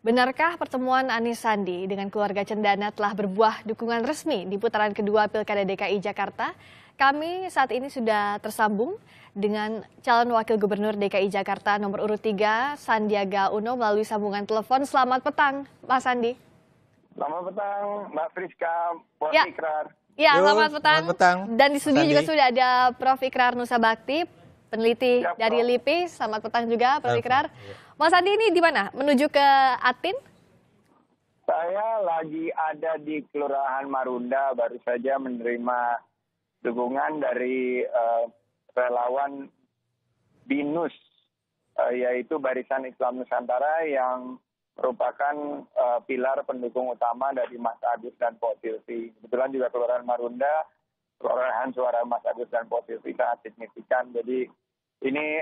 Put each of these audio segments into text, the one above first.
Benarkah pertemuan Anies Sandi dengan keluarga Cendana telah berbuah dukungan resmi di putaran kedua Pilkada DKI Jakarta? Kami saat ini sudah tersambung dengan calon wakil gubernur DKI Jakarta nomor urut 3, Sandiaga Uno melalui sambungan telepon. Selamat petang, Mas Sandi. Selamat petang, Mbak Friska, Prof. Ya. Ikrar. Ya, Yo, selamat petang. selamat petang, Dan di studio Mas juga Sandi. sudah ada Prof. Ikrar Nusa Bakti, peneliti Siap, dari Prof. LIPI. Selamat petang juga, Prof. Ikrar. Iya. Mas Sandi ini di mana? Menuju ke Atin? Saya lagi ada di Kelurahan Marunda, baru saja menerima dukungan dari relawan BINUS, yaitu Barisan Islam Nusantara yang merupakan pilar pendukung utama dari Mas Agus dan Pok Silvi. Kebetulan juga Kelurahan Marunda, perolehan suara Mas Agus dan Pok Silvi sangat signifikan. Jadi ini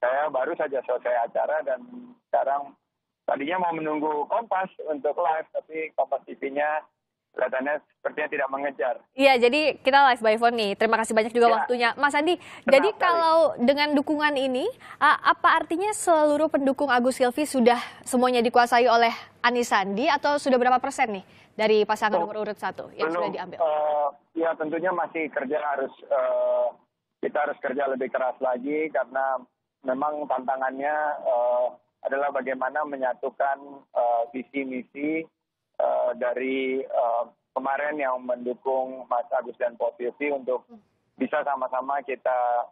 saya baru saja selesai acara dan sekarang tadinya mau menunggu Kompas untuk live, tapi Kompas TV-nya kelihatannya sepertinya tidak mengejar. Iya, jadi kita live by phone nih. Terima kasih banyak juga Ya. waktunya. Mas Andi, Tenang jadi sekali. kalau dengan dukungan ini, apa artinya seluruh pendukung Agus Silvi sudah semuanya dikuasai oleh Anies Sandi atau sudah berapa persen nih dari pasangan nomor urut 1 yang sudah diambil? Ya tentunya masih kita harus kerja lebih keras lagi karena memang tantangannya adalah bagaimana menyatukan visi misi dari kemarin yang mendukung Mas Agus dan Pok Silvi untuk bisa sama-sama kita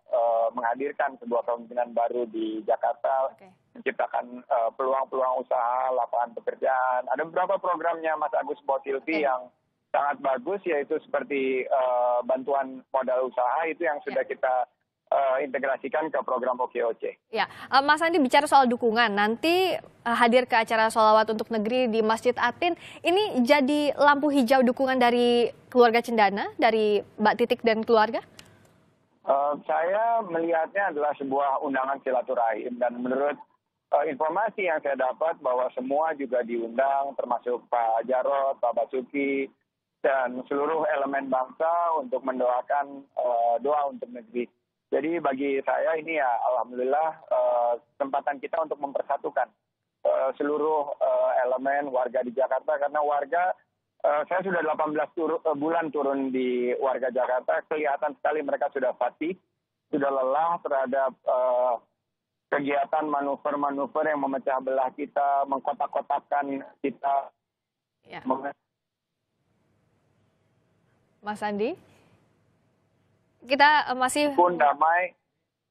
menghadirkan sebuah kepemimpinan baru di Jakarta, Oke. menciptakan peluang-peluang usaha, lapangan pekerjaan. Ada beberapa programnya Mas Agus Pok Silvi yang sangat bagus, yaitu seperti bantuan modal usaha itu yang sudah kita integrasikan ke program OKOC. Ya, Mas Andi bicara soal dukungan, nanti hadir ke acara sholawat untuk negeri di Masjid Atin, ini jadi lampu hijau dukungan dari keluarga Cendana, dari Mbak Titik dan keluarga? Saya melihatnya adalah sebuah undangan silaturahim dan menurut informasi yang saya dapat bahwa semua juga diundang, termasuk Pak Jarod, Pak Basuki, dan seluruh elemen bangsa untuk mendoakan doa untuk negeri. Jadi bagi saya ini ya alhamdulillah kesempatan kita untuk mempersatukan seluruh elemen warga di Jakarta, karena warga saya sudah 18 bulan turun di warga Jakarta, kelihatan sekali mereka sudah fatih, sudah lelah terhadap kegiatan manuver-manuver yang memecah belah kita, mengkotak-kotakkan kita. Ya. Mas Andi? Kita masih... Pun damai.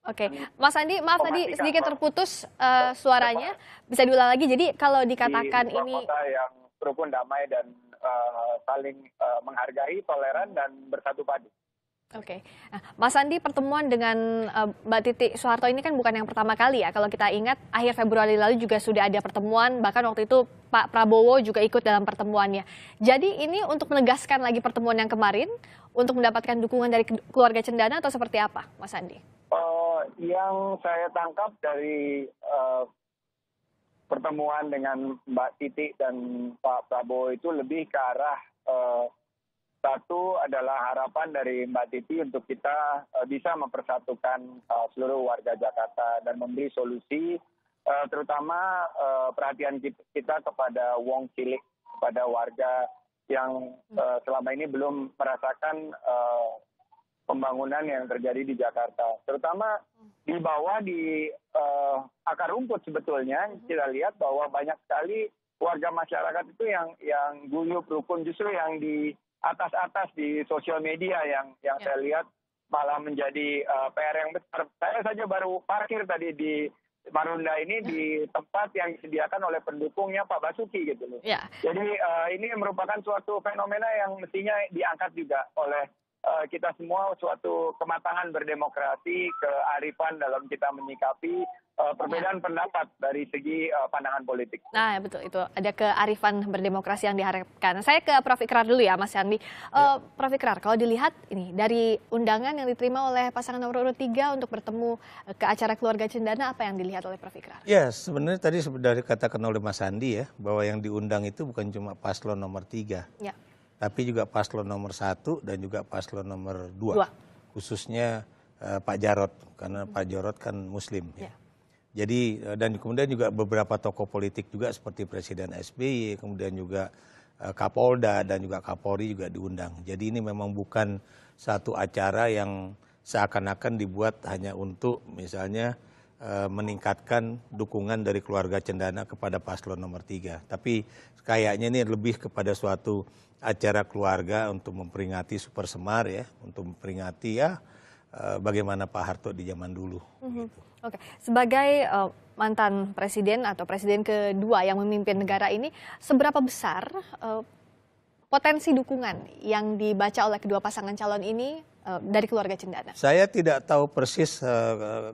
Oke, Mas Andi, maaf tadi sedikit terputus suaranya. Bisa diulang lagi. Jadi kalau dikatakan di ini... kota yang rukun, damai, dan saling menghargai, toleran, dan bersatu padu. Oke, nah, Mas Andi, pertemuan dengan Mbak Titi Soeharto ini kan bukan yang pertama kali ya. Kalau kita ingat, akhir Februari lalu juga sudah ada pertemuan, bahkan waktu itu Pak Prabowo juga ikut dalam pertemuannya. Jadi ini untuk menegaskan lagi pertemuan yang kemarin, untuk mendapatkan dukungan dari keluarga Cendana atau seperti apa, Mas Andi? Yang saya tangkap dari pertemuan dengan Mbak Titi dan Pak Prabowo itu lebih ke arah satu adalah harapan dari Mbak Titi untuk kita bisa mempersatukan seluruh warga Jakarta dan memberi solusi, terutama perhatian kita kepada wong cilik, kepada warga yang selama ini belum merasakan pembangunan yang terjadi di Jakarta. Terutama di bawah, di akar rumput sebetulnya, kita lihat bahwa banyak sekali warga masyarakat itu yang guyup rukun, justru yang di atas-atas di sosial media yang saya lihat malah menjadi PR yang besar. Saya saja baru parkir tadi di Marunda ini di tempat yang disediakan oleh pendukungnya Pak Basuki gitu loh. Ya. Jadi ini merupakan suatu fenomena yang mestinya diangkat juga oleh kita semua, suatu kematangan berdemokrasi, kearifan dalam kita menyikapi perbedaan pendapat dari segi pandangan politik. Nah, betul, itu ada kearifan berdemokrasi yang diharapkan. Saya ke Prof. Ikrar dulu ya, Mas Sandi. Prof. Ikrar, kalau dilihat ini dari undangan yang diterima oleh pasangan nomor urut 3 untuk bertemu ke acara keluarga Cendana, apa yang dilihat oleh Prof. Ikrar? Ya, sebenarnya tadi sudah dikatakan oleh Mas Sandi ya, bahwa yang diundang itu bukan cuma paslon nomor 3. Ya. Tapi juga paslon nomor 1 dan juga paslon nomor 2. Khususnya Pak Jarod, karena Pak Jarod kan Muslim. Ya. Jadi dan kemudian juga beberapa tokoh politik juga seperti Presiden SBY, kemudian juga Kapolda dan juga Kapolri juga diundang. Jadi ini memang bukan satu acara yang seakan-akan dibuat hanya untuk misalnya meningkatkan dukungan dari keluarga Cendana kepada paslon nomor 3. Tapi kayaknya ini lebih kepada suatu acara keluarga untuk memperingati Super Semar ya, untuk memperingati ya bagaimana Pak Harto di zaman dulu. Gitu. Oke, sebagai mantan presiden atau presiden kedua yang memimpin negara ini, seberapa besar potensi dukungan yang dibaca oleh kedua pasangan calon ini dari keluarga Cendana? Saya tidak tahu persis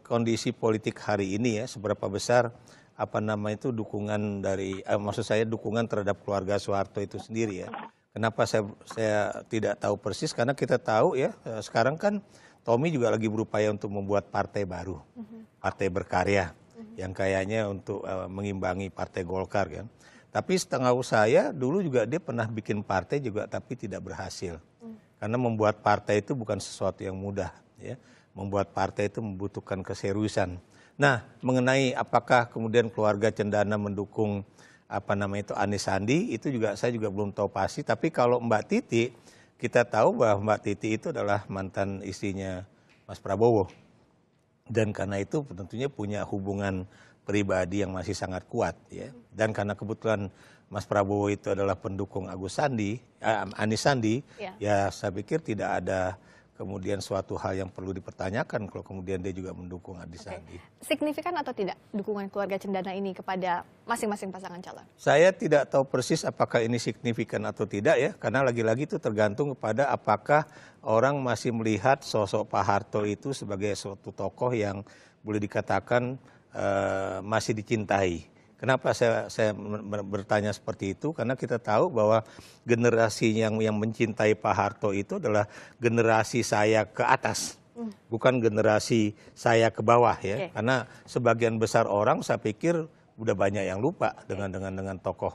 kondisi politik hari ini ya, seberapa besar itu dukungan dari, maksud saya dukungan terhadap keluarga Soeharto itu sendiri ya. Kenapa saya tidak tahu persis? Karena kita tahu ya, sekarang kan Tommy juga lagi berupaya untuk membuat partai baru, partai berkarya, yang kayaknya untuk mengimbangi partai Golkar kan. Tapi setahu saya dulu juga dia pernah bikin partai juga tapi tidak berhasil. Karena membuat partai itu bukan sesuatu yang mudah, ya. Membuat partai itu membutuhkan keseriusan. Nah, mengenai apakah kemudian keluarga Cendana mendukung Anies Sandi, itu juga saya juga belum tahu pasti. Tapi kalau Mbak Titi, kita tahu bahwa Mbak Titi itu adalah mantan istrinya Mas Prabowo. Dan karena itu tentunya punya hubungan pribadi yang masih sangat kuat ya. Dan karena kebetulan Mas Prabowo itu adalah pendukung Anies Sandi, ya saya pikir tidak ada kemudian suatu hal yang perlu dipertanyakan kalau kemudian dia juga mendukung Anies Sandi. Signifikan atau tidak dukungan keluarga Cendana ini kepada masing-masing pasangan calon? Saya tidak tahu persis apakah ini signifikan atau tidak ya, karena lagi-lagi itu tergantung kepada apakah orang masih melihat sosok Pak Harto itu sebagai suatu tokoh yang boleh dikatakan masih dicintai. Kenapa saya bertanya seperti itu? Karena kita tahu bahwa generasi yang mencintai Pak Harto itu adalah generasi saya ke atas, bukan generasi saya ke bawah ya. Karena sebagian besar orang saya pikir udah banyak yang lupa dengan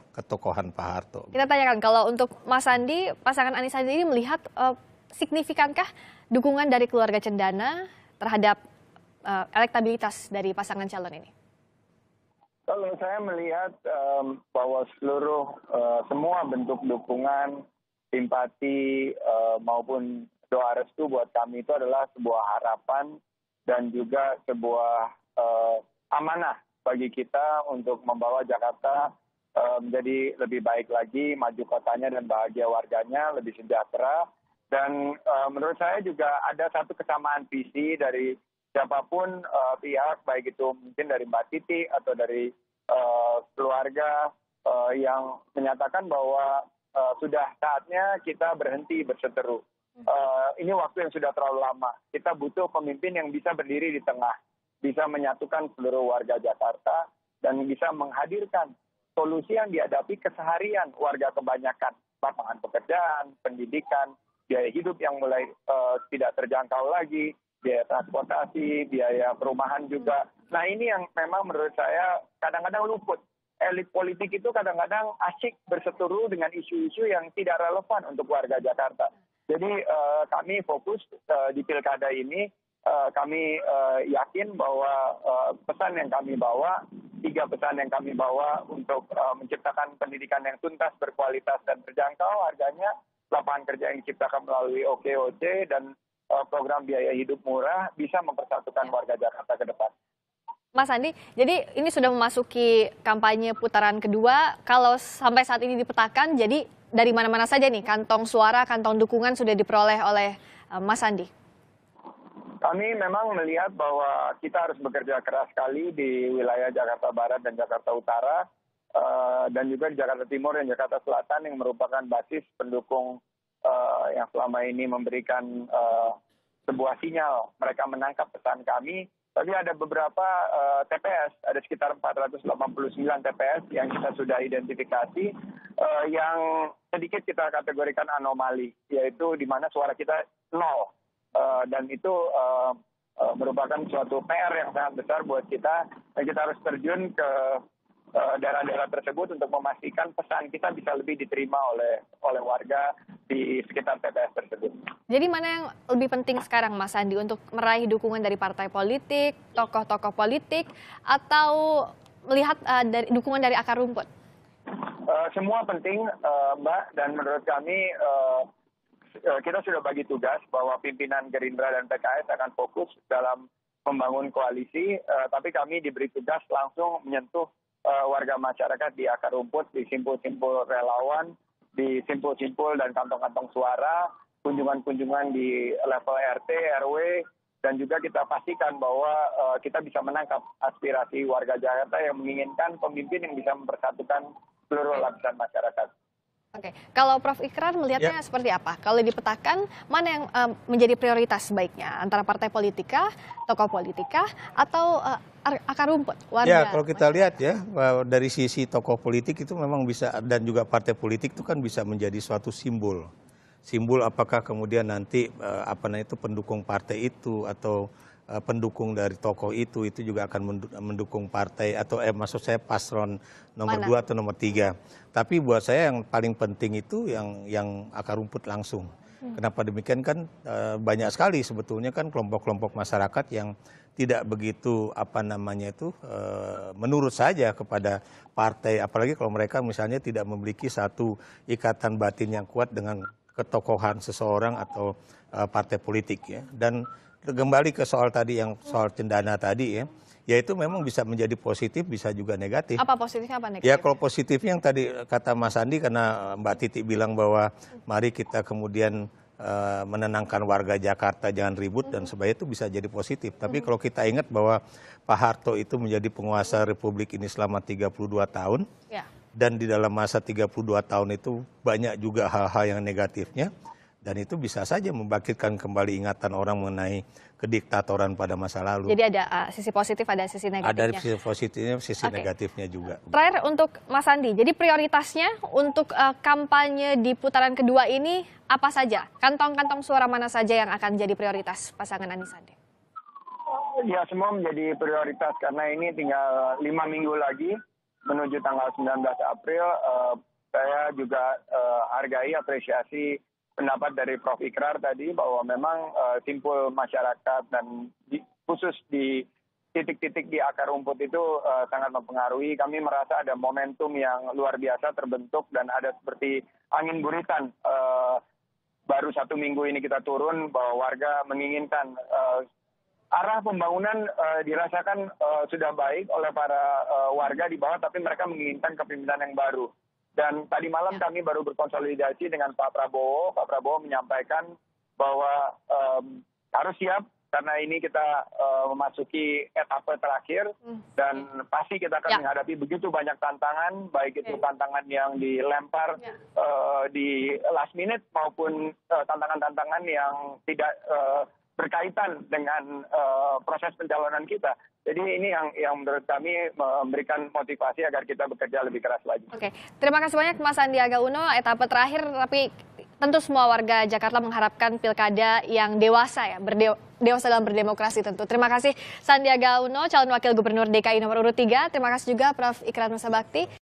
ketokohan Pak Harto. Kita tanyakan kalau untuk Mas Sandi, pasangan Anies Sandi ini melihat signifikankah dukungan dari keluarga Cendana terhadap elektabilitas dari pasangan calon ini? Kalau saya melihat bahwa semua bentuk dukungan, simpati maupun doa restu buat kami itu adalah sebuah harapan dan juga sebuah amanah bagi kita untuk membawa Jakarta menjadi lebih baik lagi, maju kotanya dan bahagia warganya, lebih sejahtera. Dan menurut saya juga ada satu kesamaan visi dari siapapun pihak, baik itu mungkin dari Mbak Titi atau dari keluarga yang menyatakan bahwa sudah saatnya kita berhenti berseteru. Ini waktu yang sudah terlalu lama. Kita butuh pemimpin yang bisa berdiri di tengah, bisa menyatukan seluruh warga Jakarta, dan bisa menghadirkan solusi yang dihadapi keseharian warga kebanyakan. Lapangan pekerjaan, pendidikan, biaya hidup yang mulai tidak terjangkau lagi, biaya transportasi, biaya perumahan juga. Nah ini yang memang menurut saya kadang-kadang luput. Elit politik itu kadang-kadang asyik berseteru dengan isu-isu yang tidak relevan untuk warga Jakarta. Jadi kami fokus di pilkada ini, kami yakin bahwa pesan yang kami bawa, 3 pesan yang kami bawa untuk menciptakan pendidikan yang tuntas, berkualitas dan terjangkau harganya, lapangan kerja yang diciptakan melalui OKOC, dan program biaya hidup murah bisa mempersatukan warga Jakarta ke depan. Mas Andi, jadi ini sudah memasuki kampanye putaran kedua. Kalau sampai saat ini dipetakan, jadi dari mana-mana saja nih kantong suara, kantong dukungan sudah diperoleh oleh Mas Andi? Kami memang melihat bahwa kita harus bekerja keras sekali di wilayah Jakarta Barat dan Jakarta Utara, dan juga di Jakarta Timur dan Jakarta Selatan yang merupakan basis pendukung yang selama ini memberikan sebuah sinyal mereka menangkap pesan kami. Tapi ada beberapa TPS, ada sekitar 489 TPS yang kita sudah identifikasi, yang sedikit kita kategorikan anomali, yaitu di mana suara kita 0. Dan itu merupakan suatu PR yang sangat besar buat kita, dan kita harus terjun ke daerah-daerah tersebut untuk memastikan pesan kita bisa lebih diterima oleh warga di sekitar TPS tersebut. Jadi mana yang lebih penting sekarang Mas Sandi untuk meraih dukungan dari partai politik, tokoh-tokoh politik, atau melihat dari dukungan dari akar rumput? Semua penting, Mbak, dan menurut kami kita sudah bagi tugas bahwa pimpinan Gerindra dan PKS akan fokus dalam membangun koalisi, tapi kami diberi tugas langsung menyentuh warga masyarakat di akar rumput, di simpul-simpul relawan, di simpul-simpul dan kantong-kantong suara, kunjungan-kunjungan di level RT, RW, dan juga kita pastikan bahwa kita bisa menangkap aspirasi warga Jakarta yang menginginkan pemimpin yang bisa mempersatukan seluruh lapisan masyarakat. Oke, kalau Prof. Ikrar melihatnya seperti apa? Kalau dipetakan, mana yang menjadi prioritas sebaiknya? Antara partai politika, tokoh politika, atau akar rumput warga? Ya, kalau kita lihat ya, dari sisi tokoh politik itu memang bisa, dan juga partai politik itu kan bisa menjadi suatu simbol. Simbol apakah kemudian nanti pendukung partai itu atau pendukung dari tokoh itu juga akan mendukung partai atau maksud saya paslon nomor 2 atau nomor 3. Tapi buat saya yang paling penting itu yang akar rumput langsung. Kenapa demikian kan banyak sekali sebetulnya kan kelompok-kelompok masyarakat yang tidak begitu menurut saja kepada partai, apalagi kalau mereka misalnya tidak memiliki satu ikatan batin yang kuat dengan ketokohan seseorang atau partai politik ya. Dan kembali ke soal tadi yang soal cendana tadi ya, yaitu memang bisa menjadi positif, bisa juga negatif. Apa positifnya, apa negatifnya? Ya kalau positifnya yang tadi kata Mas Andi, karena Mbak Titi bilang bahwa mari kita kemudian menenangkan warga Jakarta jangan ribut dan sebagainya, itu bisa jadi positif. Tapi kalau kita ingat bahwa Pak Harto itu menjadi penguasa Republik ini selama 32 tahun, dan di dalam masa 32 tahun itu banyak juga hal-hal yang negatifnya. Dan itu bisa saja membangkitkan kembali ingatan orang mengenai kediktatoran pada masa lalu. Jadi ada sisi positif, ada sisi negatifnya. Ada sisi positifnya, sisi negatifnya juga. Terakhir untuk Mas Sandi, jadi prioritasnya untuk kampanye di putaran kedua ini apa saja? Kantong-kantong suara mana saja yang akan jadi prioritas pasangan Anies Sandi? Ya, semua menjadi prioritas karena ini tinggal 5 minggu lagi menuju tanggal 19 April. Saya juga hargai, apresiasi pendapat dari Prof. Ikrar tadi bahwa memang simpul masyarakat dan khusus di titik-titik di akar rumput itu sangat mempengaruhi. Kami merasa ada momentum yang luar biasa terbentuk dan ada seperti angin guritan. Baru 1 minggu ini kita turun bahwa warga menginginkan arah pembangunan dirasakan sudah baik oleh para warga di bawah, tapi mereka menginginkan kepemimpinan yang baru. Dan tadi malam kami baru berkonsolidasi dengan Pak Prabowo. Pak Prabowo menyampaikan bahwa harus siap karena ini kita memasuki etapa terakhir dan pasti kita akan menghadapi begitu banyak tantangan, baik itu tantangan yang dilempar di last minute maupun tantangan-tantangan yang tidak berkaitan dengan proses pencalonan kita. Jadi ini yang menurut kami memberikan motivasi agar kita bekerja lebih keras lagi. Oke, terima kasih banyak Mas Sandiaga Uno. Etapa terakhir, tapi tentu semua warga Jakarta mengharapkan pilkada yang dewasa ya, dewasa dalam berdemokrasi tentu. Terima kasih Sandiaga Uno, calon wakil gubernur DKI nomor urut 3. Terima kasih juga Prof. Ikrar Nusa Bakti.